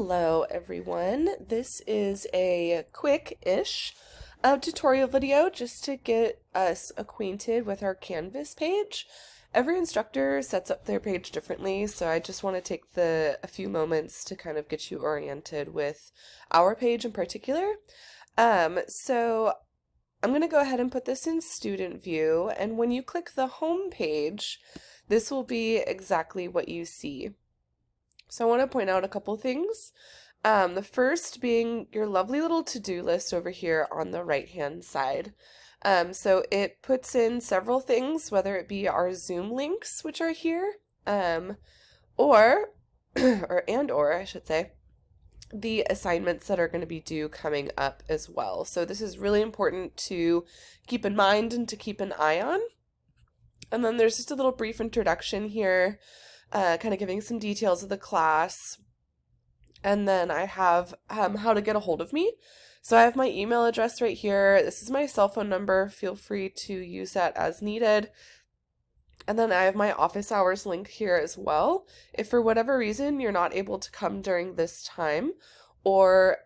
Hello everyone, this is a quick-ish tutorial video just to get us acquainted with our Canvas page. Every instructor sets up their page differently, so I just want to take a few moments to kind of get you oriented with our page in particular. So I'm going to go ahead and put this in student view, and when you click the home page, this will be exactly what you see. So I want to point out a couple things. The first being your lovely little to-do list over here on the right-hand side. So it puts in several things, whether it be our Zoom links, which are here, or I should say, the assignments that are going to be due coming up as well. So this is really important to keep in mind and to keep an eye on. And then there's just a little brief introduction here, kind of giving some details of the class. And then I have how to get a hold of me. So I have my email address right here. This is my cell phone number. Feel free to use that as needed. And then I have my office hours link here as well. If for whatever reason you're not able to come during this time, or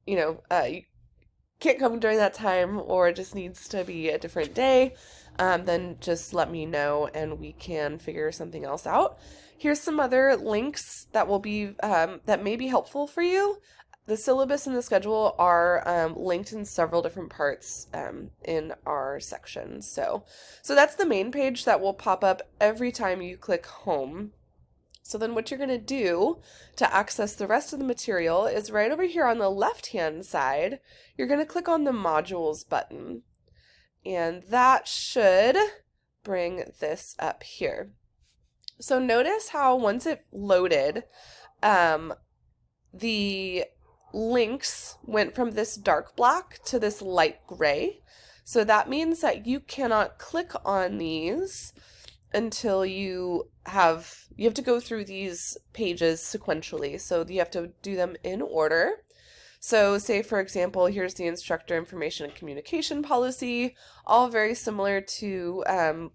you can't come during that time, or it just needs to be a different day, then just let me know and we can figure something else out. Here's some other links that will be that may be helpful for you. The syllabus and the schedule are linked in several different parts in our section. So that's the main page that will pop up every time you click home. So then what you're going to do to access the rest of the material is right over here on the left-hand side, you're going to click on the modules button. And that should bring this up here. So notice how once it loaded, the links went from this dark black to this light gray. So that means that you cannot click on these until you have to go through these pages sequentially. So you have to do them in order. So say, for example, here's the instructor information and communication policy, all very similar to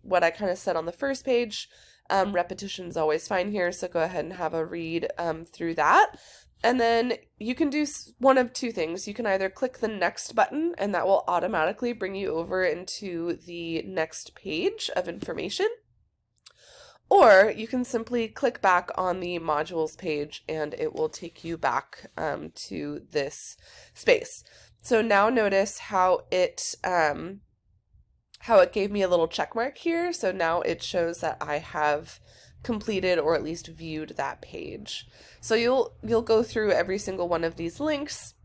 what I kind of said on the first page. Repetition is always fine here, so go ahead and have a read through that. And then you can do one of two things. You can either click the next button, and that will automatically bring you over into the next page of information. Or you can simply click back on the modules page and it will take you back to this space. So now notice how it gave me a little check mark here. So now it shows that I have completed or at least viewed that page. So you'll go through every single one of these links.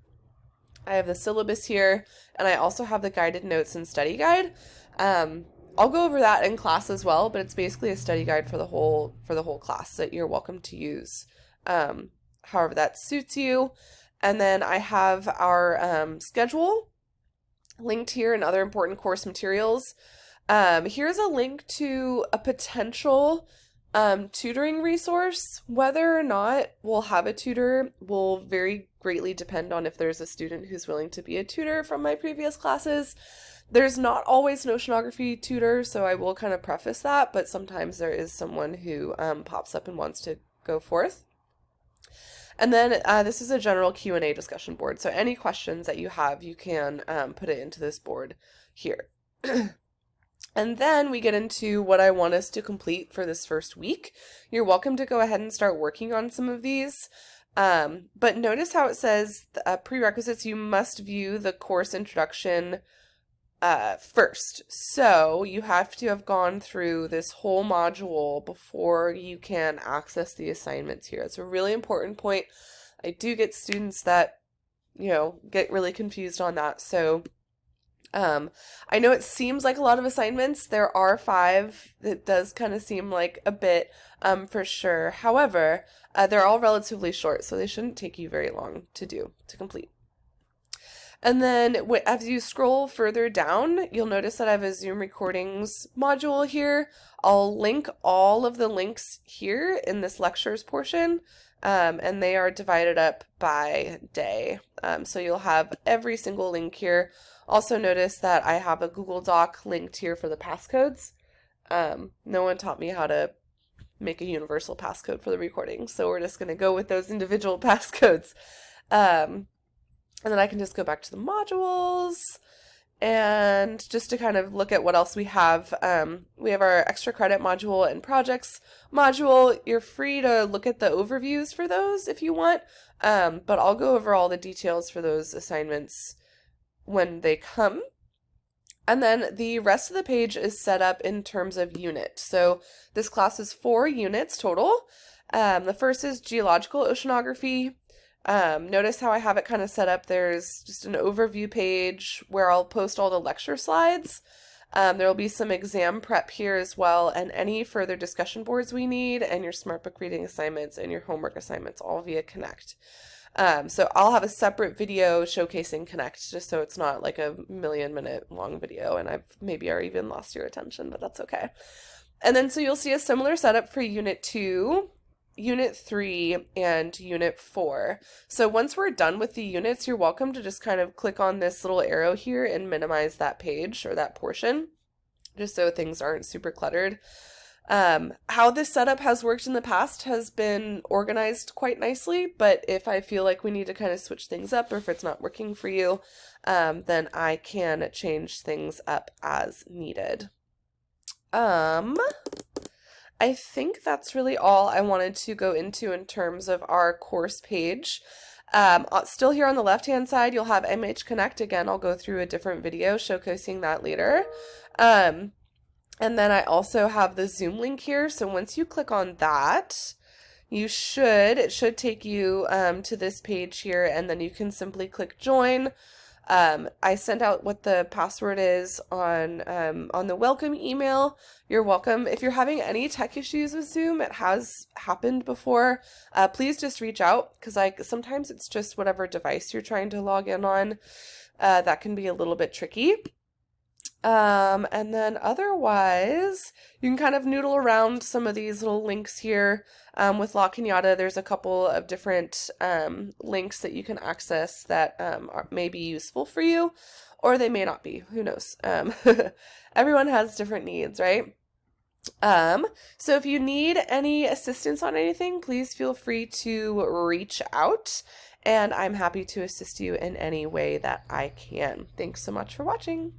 I have the syllabus here, and I also have the guided notes and study guide. I'll go over that in class as well, but it's basically a study guide for the whole class that you're welcome to use however that suits you. And then I have our schedule linked here and other important course materials. Here's a link to a potential tutoring resource. Whether or not we'll have a tutor will very greatly depend on if there's a student who's willing to be a tutor from my previous classes. There's not always an oceanography tutor, so I will kind of preface that, but sometimes there is someone who pops up and wants to go forth. And then this is a general Q&A discussion board, so any questions that you have, you can put it into this board here. And then we get into what I want us to complete for this first week. You're welcome to go ahead and start working on some of these. But notice how it says prerequisites, you must view the course introduction first. So you have to have gone through this whole module before you can access the assignments here. It's a really important point. I do get students that, get really confused on that. So I know it seems like a lot of assignments. There are 5. It does kind of seem like a bit for sure. However, they're all relatively short, so they shouldn't take you very long to complete. And then as you scroll further down, you'll notice that I have a Zoom recordings module here. I'll link all of the links here in this lectures portion, and they are divided up by day. So you'll have every single link here. Also notice that I have a Google Doc linked here for the passcodes. No one taught me how to make a universal passcode for the recording. So we're just going to go with those individual passcodes. And then I can just go back to the modules. And just to kind of look at what else we have our extra credit module and projects module. You're free to look at the overviews for those if you want, but I'll go over all the details for those assignments when they come. And then the rest of the page is set up in terms of unit. So this class is 4 units total. The first is geological oceanography. Notice how I have it kind of set up. There's just an overview page where I'll post all the lecture slides. There will be some exam prep here as well, and any further discussion boards we need, and your SmartBook reading assignments and your homework assignments, all via Connect. So I'll have a separate video showcasing Connect, just so it's not like a 1,000,000-minute long video, and I've maybe already even lost your attention, but that's okay. And then so you'll see a similar setup for Unit 2, Unit 3, and Unit 4. So once we're done with the units, you're welcome to just kind of click on this little arrow here and minimize that page or that portion, just so things aren't super cluttered. How this setup has worked in the past has been organized quite nicely, but if I feel like we need to kind of switch things up, or if it's not working for you, then I can change things up as needed. I think that's really all I wanted to go into in terms of our course page. Still here on the left-hand side, you'll have MH Connect. Again, I'll go through a different video showcasing that later. And then I also have the Zoom link here. So once you click on that, it should take you to this page here, and then you can simply click join. I sent out what the password is on the welcome email. You're welcome. If you're having any tech issues with Zoom, it has happened before, please just reach out, because sometimes it's just whatever device you're trying to log in on. That can be a little bit tricky. And then otherwise, you can kind of noodle around some of these little links here. With La Cañada, there's a couple of different links that you can access that may be useful for you, or they may not be. Who knows? Everyone has different needs, right? So if you need any assistance on anything, please feel free to reach out, and I'm happy to assist you in any way that I can. Thanks so much for watching.